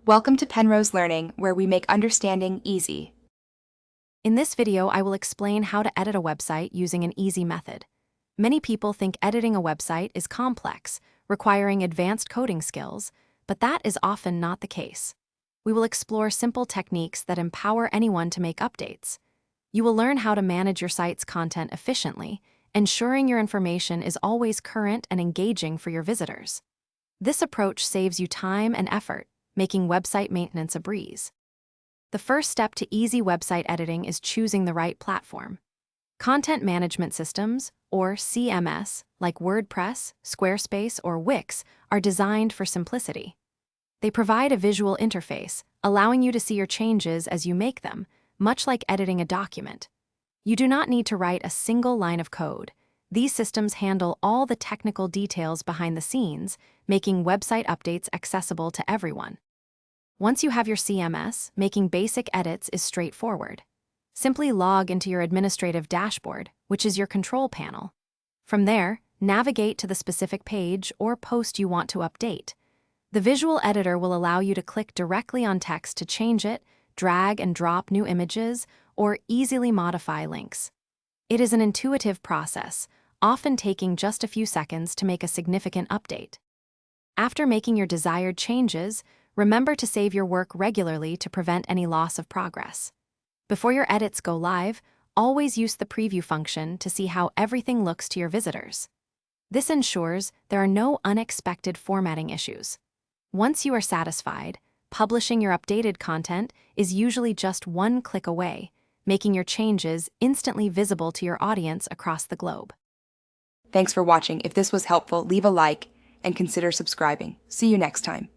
Welcome to Penrose Learning, where we make understanding easy. In this video, I will explain how to edit a website using an easy method. Many people think editing a website is complex, requiring advanced coding skills, but that is often not the case. We will explore simple techniques that empower anyone to make updates. You will learn how to manage your site's content efficiently, ensuring your information is always current and engaging for your visitors. This approach saves you time and effort, making website maintenance a breeze. The first step to easy website editing is choosing the right platform. Content management systems, or CMS, like WordPress, Squarespace, or Wix, are designed for simplicity. They provide a visual interface, allowing you to see your changes as you make them, much like editing a document. You do not need to write a single line of code. These systems handle all the technical details behind the scenes, making website updates accessible to everyone. Once you have your CMS, making basic edits is straightforward. Simply log into your administrative dashboard, which is your control panel. From there, navigate to the specific page or post you want to update. The visual editor will allow you to click directly on text to change it, drag and drop new images, or easily modify links. It is an intuitive process, often taking just a few seconds to make a significant update. After making your desired changes, remember to save your work regularly to prevent any loss of progress. Before your edits go live, always use the preview function to see how everything looks to your visitors. This ensures there are no unexpected formatting issues. Once you are satisfied, publishing your updated content is usually just one click away, making your changes instantly visible to your audience across the globe. Thanks for watching. If this was helpful, leave a like and consider subscribing. See you next time.